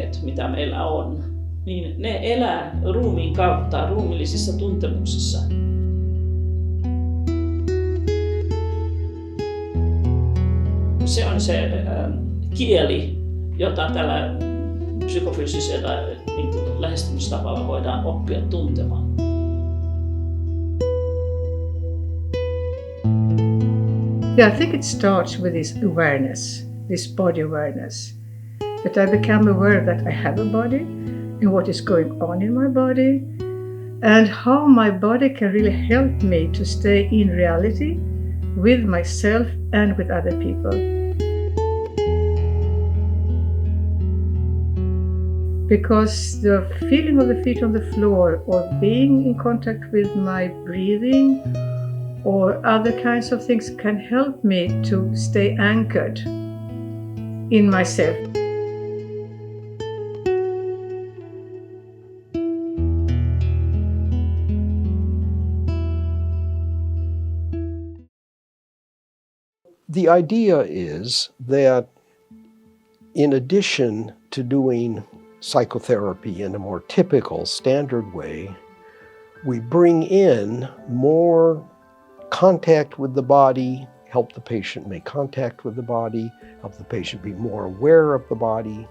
tunteet, mitä meillä on, niin ne elää ruumiin kautta, ruumiillisissa tuntemuksissa. Se on se kieli, jota tällä psykofyysisellä lähestymistavalla voidaan oppia tuntemaan. Yeah, I think it starts with this awareness, this body awareness. That I become aware that I have a body and what is going on in my body and how my body can really help me to stay in reality with myself and with other people. Because the feeling of the feet on the floor or being in contact with my breathing or other kinds of things can help me to stay anchored in myself. The idea is that in addition to doing psychotherapy in a more typical, standard way, we bring in more contact with the body, help the patient make contact with the body, help the patient be more aware of the body.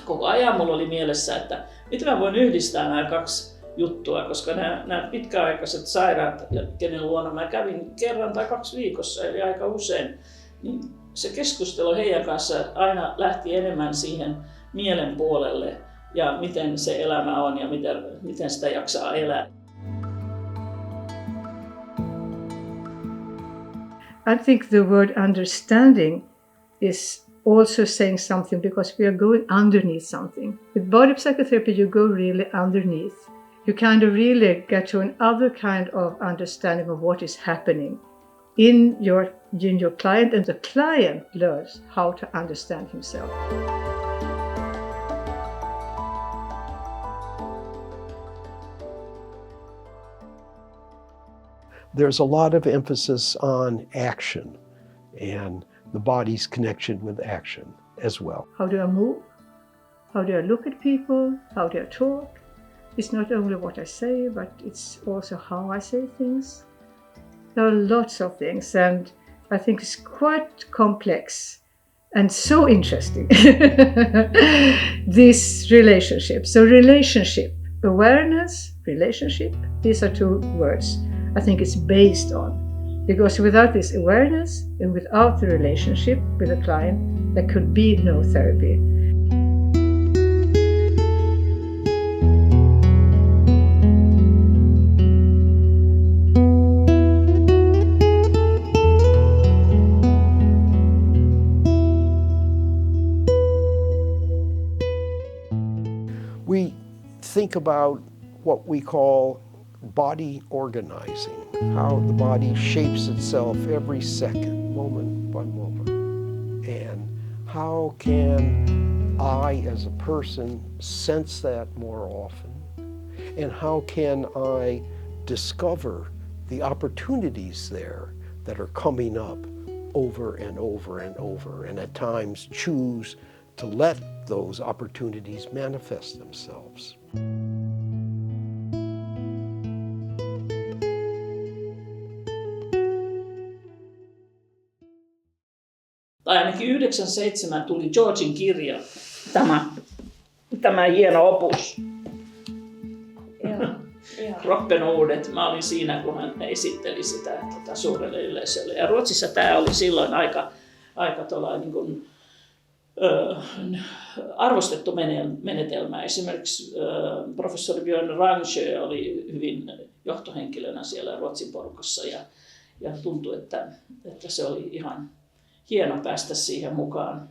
Koko ajan mulla oli mielessä, että miten mä voin yhdistää nämä kaksi juttua, koska nämä pitkäaikaiset sairaat, kenen luona mä kävin kerran tai 2 viikossa, eli aika usein, niin se keskustelu heidän kanssa aina lähti enemmän siihen mielen puolelle ja miten se elämä on ja miten sitä jaksaa elää. I think the word understanding is also saying something because we are going underneath something. With body psychotherapy you go really underneath. You kind of really get to another kind of understanding of what is happening in your client, and the client learns how to understand himself. There's a lot of emphasis on action and the body's connection with action as well. How do I move? How do I look at people? How do I talk? It's not only what I say, but it's also how I say things. There are lots of things, and I think it's quite complex and so interesting, this relationship. So relationship, awareness, relationship, these are 2 words I think it's based on. Because without this awareness and without the relationship with the client, there could be no therapy. We think about what we call body organizing, how the body shapes itself every second, moment by moment. And how can I as a person sense that more often? And how can I discover the opportunities there that are coming up over and over and over, and at times choose to let those opportunities manifest themselves. Tai ainakin 97 tuli Georgin kirja, tämä hieno opus. Roppenuudet. Mä olin siinä, kun hän esitteli sitä suurelle yleisölle. Ja Ruotsissa tämä oli silloin aika niin kuin, arvostettu menetelmä. Esimerkiksi professori Björn Rangsjö oli hyvin johtohenkilönä siellä Ruotsin porukassa ja tuntui, että se oli ihan hieno päästä siihen mukaan.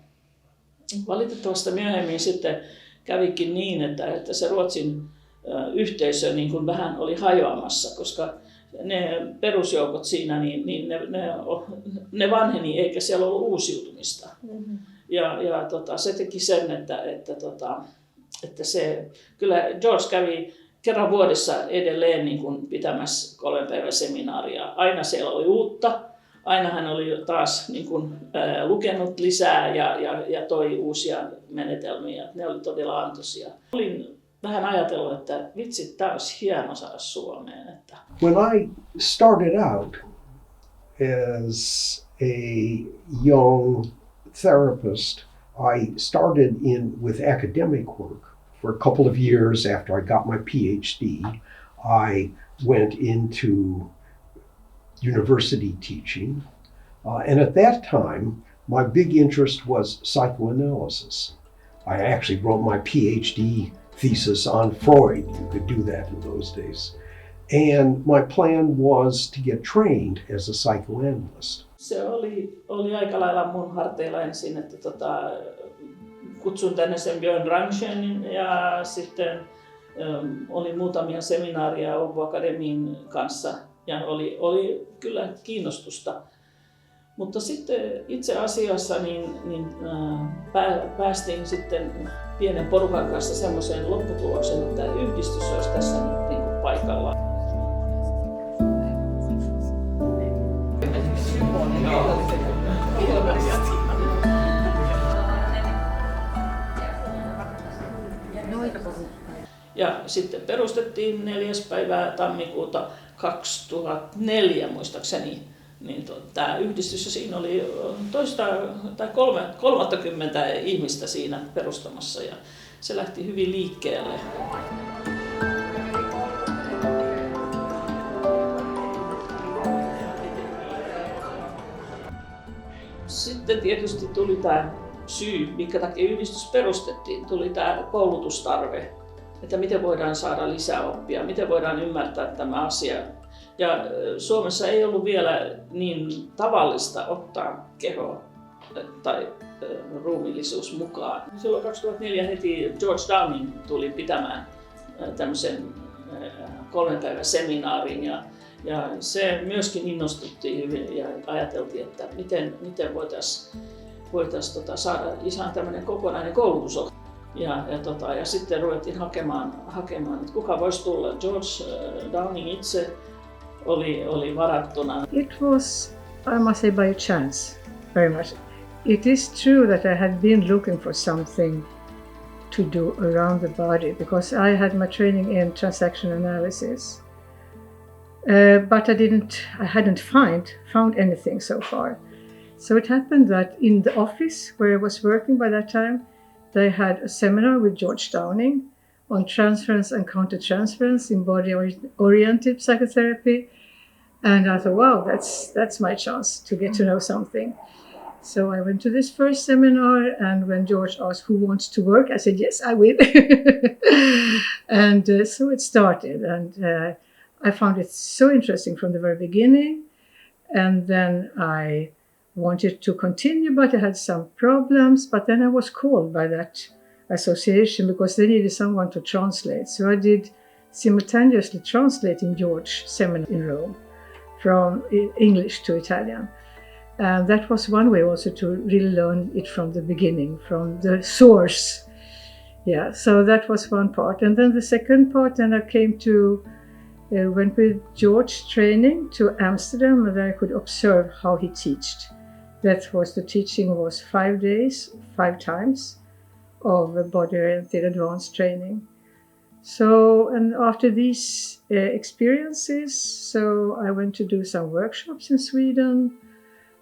Valitettavasti myöhemmin sitten kävikin niin, että se Ruotsin yhteisö niin kuin vähän oli hajoamassa, koska ne perusjoukot siinä niin ne vanheni eikä siellä ollut uusiutumista. Mm-hmm. Ja se teki sen, että se kyllä George kävi kerran vuodessa edelleen niin kuin pitämässä 3 päivän seminaaria. Aina siellä oli uutta, aina hän oli taas niin kuin, lukenut lisää ja toi uusia menetelmiä. Ne oli todella antoisia. Olin vähän ajatellut, että vitsi, tämä olisi hieno saada Suomeen. Että... When I started out as a young therapist, I started with academic work. For a couple of years after I got my PhD, I went into university teaching. And at that time, my big interest was psychoanalysis. I actually wrote my PhD thesis on Freud. You could do that in those days. And my plan was to get trained as a psychoanalyst. Se oli aika lailla mun harteilla ensin, että kutsun tänne sen Björn Rangschenin ja sitten oli muutamia seminaaria Åbo Akademin kanssa ja oli kyllä kiinnostusta. Mutta sitten itse asiassa päästiin sitten pienen porukan kanssa semmoiseen lopputulokseen, että yhdistys olisi tässä niin kuin paikallaan. Ja sitten perustettiin 4. päivää tammikuuta 2004 muistaakseni tämä yhdistys, ja siinä oli 30 ihmistä siinä perustamassa ja se lähti hyvin liikkeelle. Sitten tietysti tuli tämä syy, minkä takia yhdistys perustettiin, tuli tämä koulutustarve, että miten voidaan saada lisää oppia, miten voidaan ymmärtää tämä asia. Ja Suomessa ei ollut vielä niin tavallista ottaa keho tai ruumiillisuus mukaan. Silloin 2004 heti George Downingin tuli pitämään tämmöisen 3 päivän seminaarin ja se myöskin innostuttiin hyvin ja ajateltiin, että miten voitaisiin saada ihan tämmöinen kokonainen koulutus. Ja sitten ruvettiin hakemaan, että kuka voisi tulla. George Downing itse oli varattuna. It was, I must say, by chance, very much. It is true that I had been looking for something to do around the body because I had my training in transaction analysis. But I hadn't found anything so far. So it happened that in the office where I was working by that time, they had a seminar with George Downing on transference and countertransference in body-oriented psychotherapy. And I thought, wow, that's my chance to get to know something. So I went to this first seminar, and when George asked who wants to work, I said, yes, I will. And so it started, and I found it so interesting from the very beginning. And then I wanted to continue, but I had some problems. But then I was called by that association because they needed someone to translate. So I did simultaneously translating George's seminar in Rome from English to Italian. And that was one way also to really learn it from the beginning, from the source. Yeah, so that was one part. And then the second part, then I came to, went with George's training to Amsterdam, and I could observe how he taught. That was, the teaching was 5 days, 5 times of body-oriented advanced training. So, and after these experiences, so I went to do some workshops in Sweden,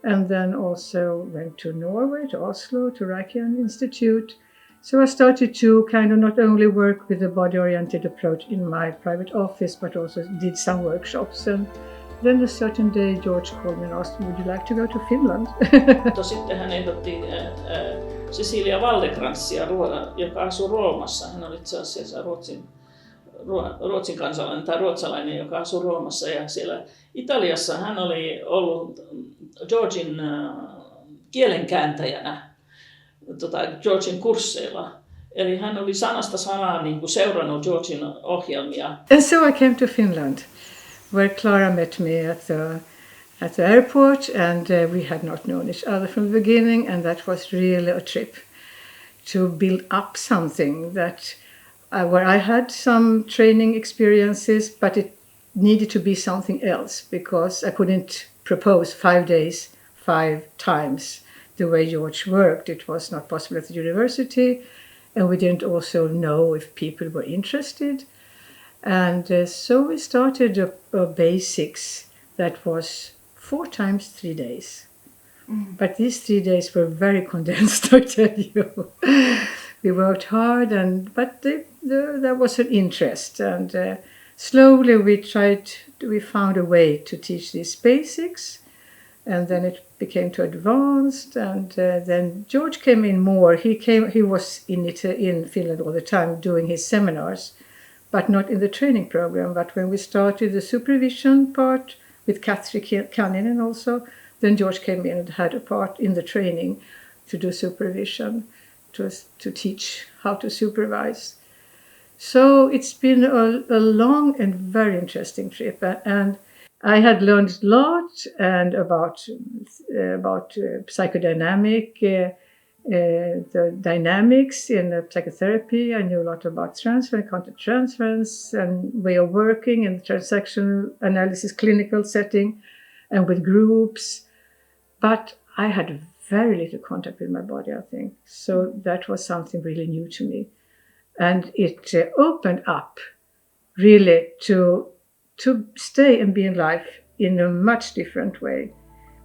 and then also went to Norway, to Oslo, to Reikian Institute. So I started to kind of not only work with the body-oriented approach in my private office, but also did some workshops. And then a certain day George called me and asked, would you like to go to Finland? Sitten hän ehdotti Cecilia Waldekranzia, joka asuu Roomassa. Hän oli itse asiassa Ruotsin kansalainen tai ruotsalainen, joka asui Roomassa. Ja siellä Italiassa hän oli ollut Georgin kielenkääntäjänä Georgin kursseilla. Eli hän oli sanasta sanaan niin kuin seurannut Georgin ohjelmia. And so I came to Finland, where Clara met me at the airport, and we had not known each other from the beginning, and that was really a trip to build up something that where I had some training experiences, but it needed to be something else because I couldn't propose 5 days, 5 times the way George worked. It was not possible at the university, and we didn't also know if people were interested. And so we started a basics that was 4 times 3 days. But these 3 days were very condensed, I tell you. We worked hard, but there was an interest, and slowly we found a way to teach these basics, and then it became too advanced, and then George came in more. He was in Finland all the time doing his seminars, but not in the training program. But when we started the supervision part with Clara Wickström also, then George came in and had a part in the training to do supervision, to teach how to supervise. So it's been a long and very interesting trip, and I had learned a lot and about psychodynamic, the dynamics in psychotherapy. I knew a lot about transference, countertransference, and way of working in the transactional analysis clinical setting and with groups. But I had very little contact with my body, I think. So that was something really new to me. And it opened up really to stay and be in life in a much different way.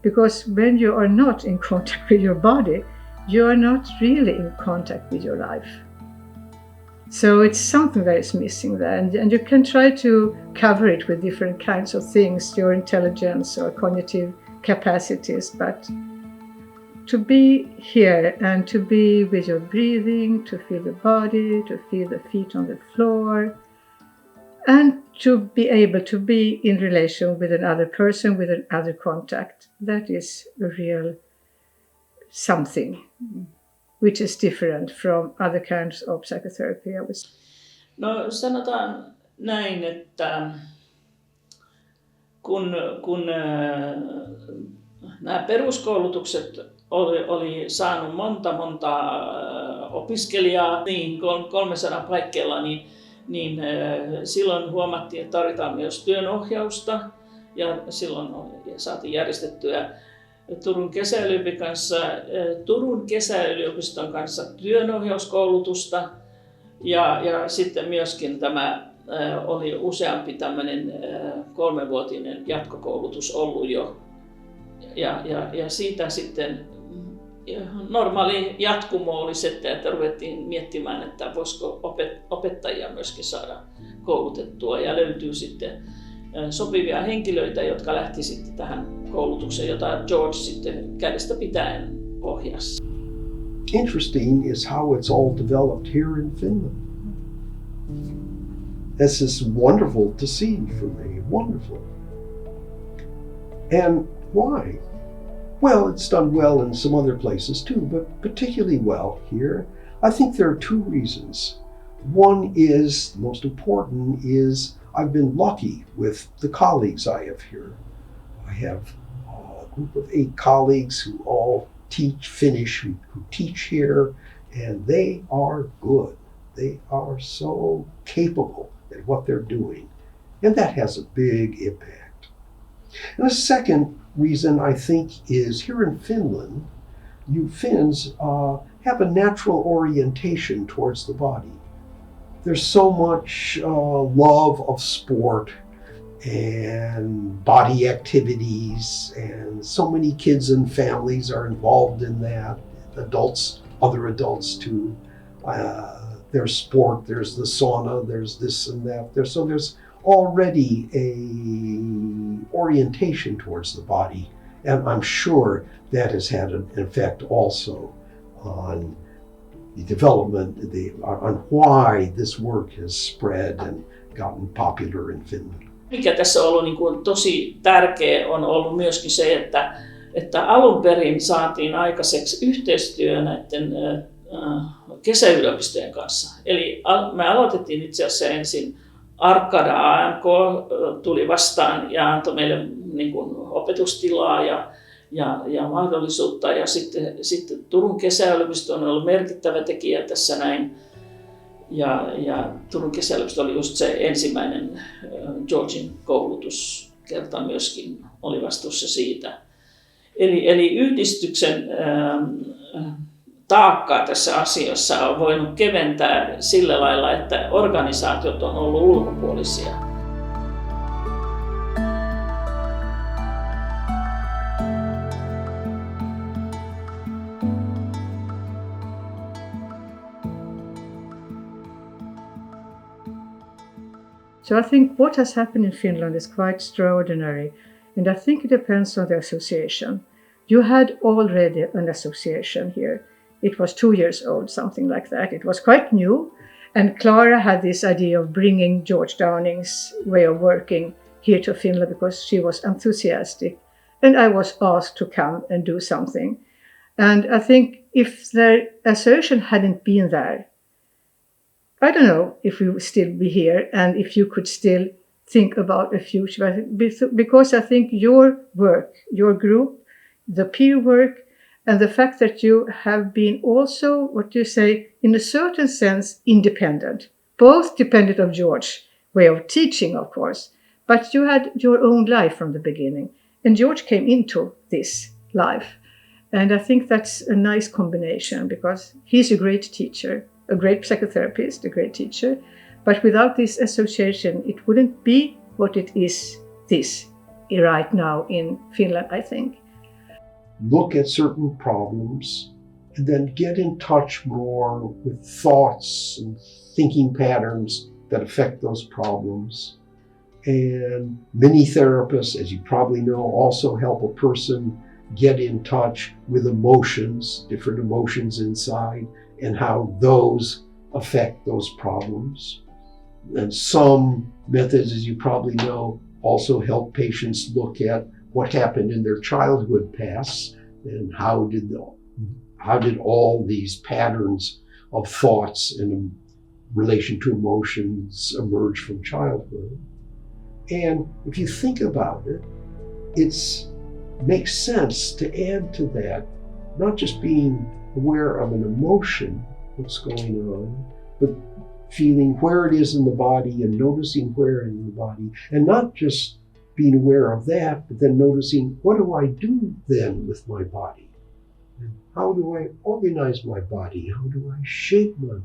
Because when you are not in contact with your body, you are not really in contact with your life. So it's something that is missing there. And you can try to cover it with different kinds of things, your intelligence or cognitive capacities, but to be here and to be with your breathing, to feel the body, to feel the feet on the floor, and to be able to be in relation with another person, with another contact. That is a real something which is different from other kinds of psychotherapy, I would say. No sanotaan näin, että kun nämä peruskoulutukset oli saanut monta opiskelijaa, niin 300 paikkeilla, niin silloin huomattiin, että tarvitaan myös työnohjausta, ja silloin saatiin järjestettyä Turun kesäyliopiston kanssa työnohjauskoulutusta, ja sitten myöskin tämä oli useampi tämmöinen 3-vuotinen jatkokoulutus ollut jo, ja siitä sitten normaali jatkumo oli se, että ruvettiin miettimään, että voisiko opettajia myöskin saada koulutettua, ja löytyy sitten sopivia henkilöitä, jotka lähti sitten tähän koulutukseen, jota George sitten kädestä pitäen ohjasi. Interesting is how it's all developed here in Finland. This is wonderful to see for me, wonderful. And why? Well, it's done well in some other places too, but particularly well here. I think there are 2 reasons. One is, the most important, is I've been lucky with the colleagues I have here. I have a group of 8 colleagues who all teach Finnish, who teach here, and they are good. They are so capable at what they're doing, and that has a big impact. And the second reason, I think, is here in Finland, you Finns have a natural orientation towards the body. There's so much love of sport and body activities, and so many kids and families are involved in that. Adults, other adults too. There's sport, there's the sauna, there's this and that. There's already a orientation towards the body, and I'm sure that has had an effect also on the development, on why this work has spread and gotten popular in Finland. Mikä tässä on ollut niin kuin tosi tärkeä on ollut myöskin se, että alun perin saatiin aikaiseksi yhteistyö näiden kesäyliopistojen kanssa. Eli me aloitettiin itse asiassa ensin Arkada AMK tuli vastaan ja antoi meille niin kuin opetustilaa ja mahdollisuutta, ja sitten Turun kesäyliopisto on ollut merkittävä tekijä tässä näin, ja Turun kesäyliopisto oli just se ensimmäinen Georgin koulutus kertaa myöskin oli vastuussa siitä. Eli yhdistyksen taakkaa tässä asiassa on voinut keventää sillä lailla, että organisaatiot on ollut ulkopuolisia. So I think what has happened in Finland is quite extraordinary, and I think it depends on the association. You had already an association here. It was 2 years old, something like that. It was quite new, and Clara had this idea of bringing George Downing's way of working here to Finland because she was enthusiastic, and I was asked to come and do something. And I think if the association hadn't been there, I don't know if we would still be here and if you could still think about a future. Because I think your work, your group, the peer work, and the fact that you have been also, what you say, in a certain sense, independent. Both dependent on George's way of teaching, of course, but you had your own life from the beginning. And George came into this life. And I think that's a nice combination because he's a great teacher, a great psychotherapist, a great teacher. But without this association, it wouldn't be what it is right now in Finland, I think. Look at certain problems and then get in touch more with thoughts and thinking patterns that affect those problems. And many therapists, as you probably know, also help a person get in touch with emotions, different emotions inside, and how those affect those problems. And some methods, as you probably know, also help patients look at what happened in their childhood past and how did all these patterns of thoughts in relation to emotions emerge from childhood. And if you think about it, it makes sense to add to that, not just being aware of an emotion, what's going on, but feeling where it is in the body and noticing where in the body, and not just being aware of that, but then noticing what do I do then with my body? And how do I organize my body? How do I shape my body?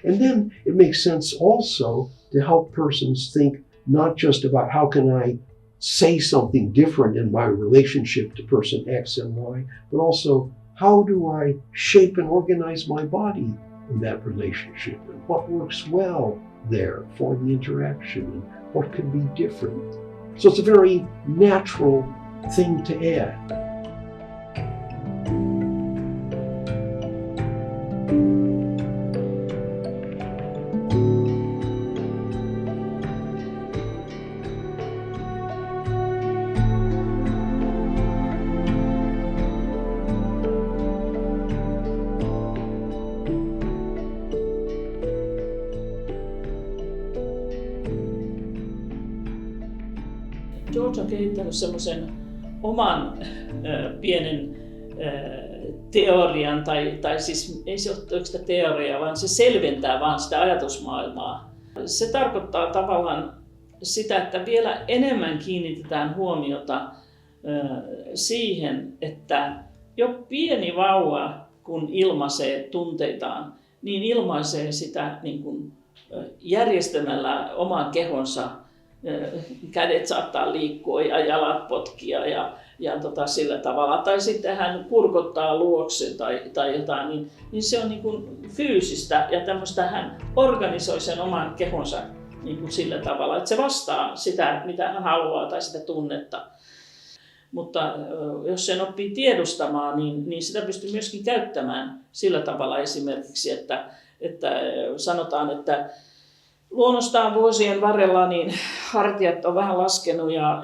And then it makes sense also to help persons think not just about how can I say something different in my relationship to person X and Y, but also how do I shape and organize my body in that relationship and what works well there for the interaction and what could be different. So it's a very natural thing to add. George on kehittänyt semmoisen oman pienen teorian, tai siis ei se ole oikeastaan teoriaa, vaan se selventää vaan sitä ajatusmaailmaa. Se tarkoittaa tavallaan sitä, että vielä enemmän kiinnitetään huomiota siihen, että jo pieni vauva, kun ilmaisee tunteitaan, niin ilmaisee sitä niin kuin järjestämällä oman kehonsa. Kädet saattaa liikkua ja jalat potkia ja sillä tavalla. Tai sitten hän kurkottaa luokse tai jotain, niin se on niin kuin fyysistä ja tämmöistä hän organisoi sen oman kehonsa niin kuin sillä tavalla, että se vastaa sitä, mitä hän haluaa tai sitä tunnetta. Mutta jos sen oppii tiedostamaan, niin sitä pystyy myöskin käyttämään sillä tavalla esimerkiksi, että sanotaan, että luonnostaan vuosien varrella niin hartiat on vähän laskenut ja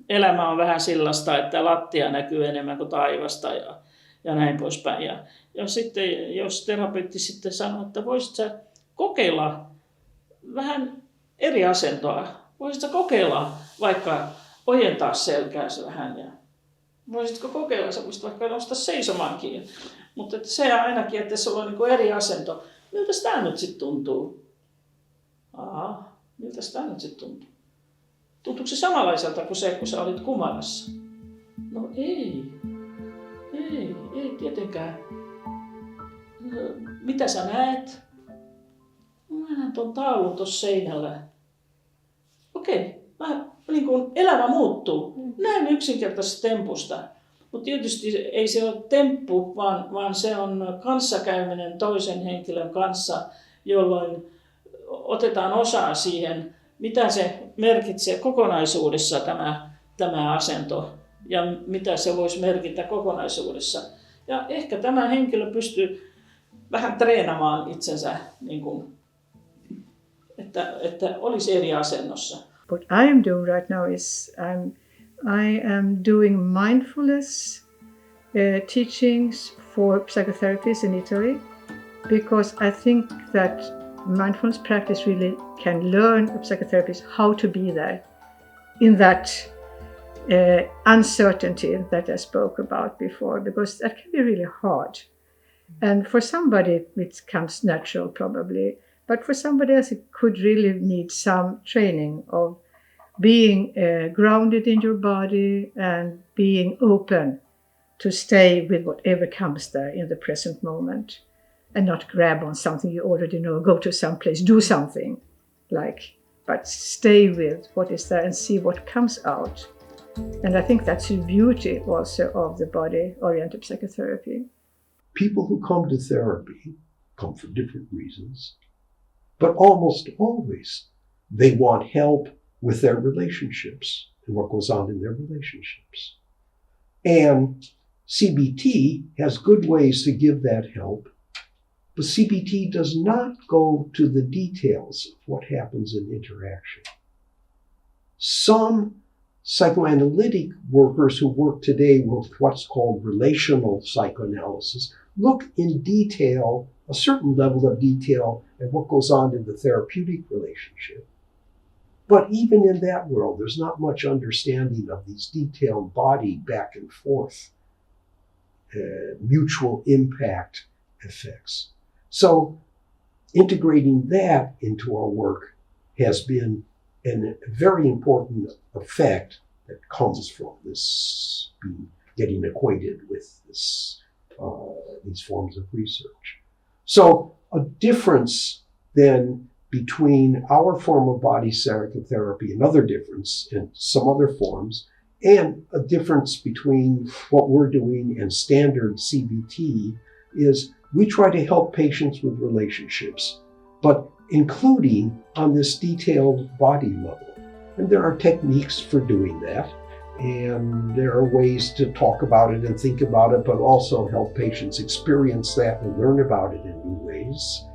elämä on vähän sellaista, että lattia näkyy enemmän kuin taivasta ja näin poispäin. Ja sitten jos terapeutti sitten sanoo, että voisit sä kokeilla vähän eri asentoa, voisit sä kokeilla vaikka ojentaa selkäänsä vähän ja voisitko kokeilla, sä voisit vaikka nostaa seisomaankin, mutta se ainakin, että sulla on niin eri asento. Miltä tämä nyt sitten tuntuu? Miltä tämä nyt sitten tuntuu? tuntuuko se samanlaiselta kuin se, kun sä olit kumarassa? No ei tietenkään. No, mitä sä näet? Mä näen tuon taulun tuossa seinällä. Okei, niin kun elämä muuttuu. Näin yksinkertaisesta tempusta. Mutta tietysti ei se ole temppu, vaan se on kanssakäyminen toisen henkilön kanssa, jolloin otetaan osaa siihen, mitä se merkitsee kokonaisuudessa tämä asento ja mitä se voisi merkitä kokonaisuudessa. Ja ehkä tämä henkilö pystyy vähän treenaamaan itsensä, niin kuin, että olisi eri asennossa. What I am doing right now is I am doing mindfulness teachings for psychotherapists in Italy, because I think that mindfulness practice really can learn a psychotherapist how to be there in that uncertainty that I spoke about before, because that can be really hard. And for somebody it comes natural probably, but for somebody else it could really need some training of being grounded in your body and being open to stay with whatever comes there in the present moment and not grab on something you already know, go to some place, do something but stay with what is there and see what comes out. And I think that's the beauty also of the body-oriented psychotherapy. People who come to therapy come for different reasons, but almost always they want help with their relationships and what goes on in their relationships. And CBT has good ways to give that help, but CBT does not go to the details of what happens in interaction. Some psychoanalytic workers who work today with what's called relational psychoanalysis look in detail, a certain level of detail, at what goes on in the therapeutic relationship. But even in that world, there's not much understanding of these detailed body back and forth, mutual impact effects. So integrating that into our work has been a very important effect that comes from this getting acquainted with these forms of research. So a difference then between our form of body psychotherapy, another difference in some other forms, and a difference between what we're doing and standard CBT is we try to help patients with relationships, but including on this detailed body level. And there are techniques for doing that, and there are ways to talk about it and think about it, but also help patients experience that and learn about it in new ways.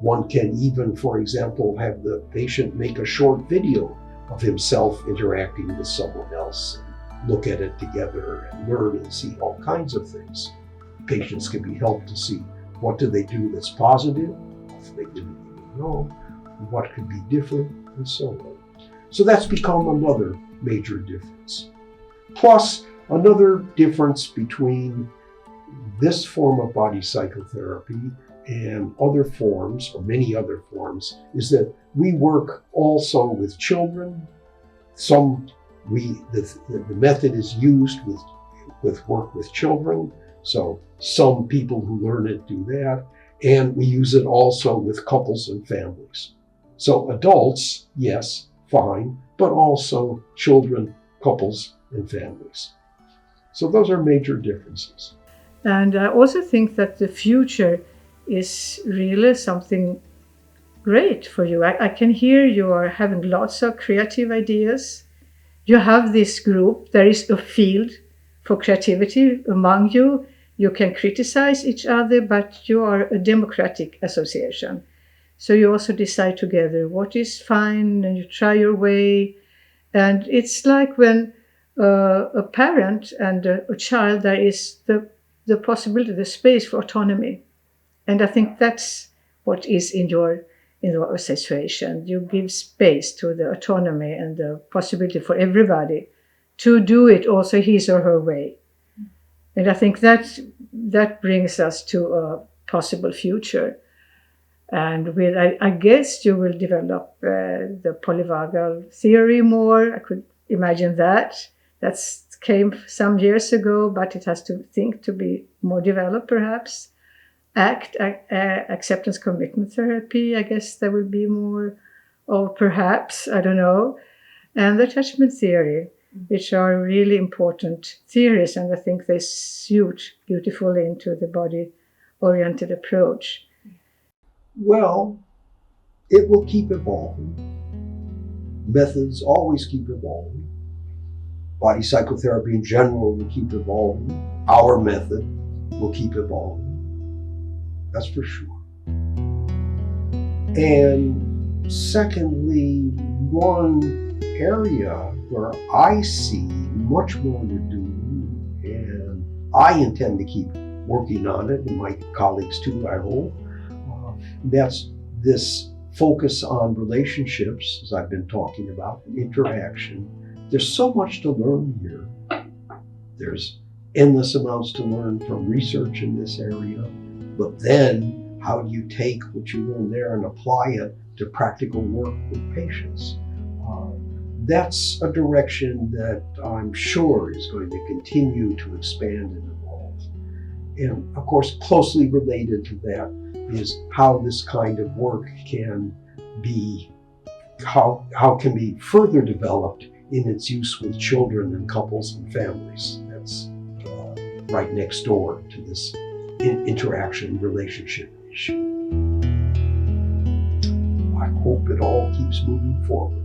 One can even, for example, have the patient make a short video of himself interacting with someone else, and look at it together and learn and see all kinds of things. Patients can be helped to see what do they do that's positive, what they didn't even know, what could be different, and so on. So that's become another major difference. Plus, another difference between this form of body psychotherapy and other forms, or many other forms, is that we work also with children. The method is used with work with children. So some people who learn it do that, and we use it also with couples and families. So adults, yes, fine, but also children, couples, and families. So those are major differences. And I also think that the future is really something great for you. I can hear you are having lots of creative ideas. You have this group, there is a field for creativity among you. You can criticize each other, but you are a democratic association. So you also decide together what is fine, and you try your way. And it's like when a parent and a child, there is the possibility, the space for autonomy. And I think that's what is in your association. You give space to the autonomy and the possibility for everybody to do it also his or her way. And I think that brings us to a possible future. And with, I guess you will develop the polyvagal theory more. I could imagine that. That came some years ago, but it has to be more developed perhaps. Acceptance commitment therapy, I guess there will be more, or perhaps, I don't know. And the attachment theory, which are really important theories, and I think they suit beautifully into the body-oriented approach. Well, it will keep evolving. Methods always keep evolving. Body psychotherapy in general will keep evolving. Our method will keep evolving. That's for sure. And secondly, one area where I see much more to do, and I intend to keep working on it, and my colleagues too, I hope, that's this focus on relationships, as I've been talking about, and interaction. There's so much to learn here. There's endless amounts to learn from research in this area, but then how do you take what you learn there and apply it to practical work with patients? That's a direction that I'm sure is going to continue to expand and evolve. And of course, closely related to that is how this kind of work can be, how can be further developed in its use with children and couples and families. That's right next door to this interaction relationship issue. I hope it all keeps moving forward.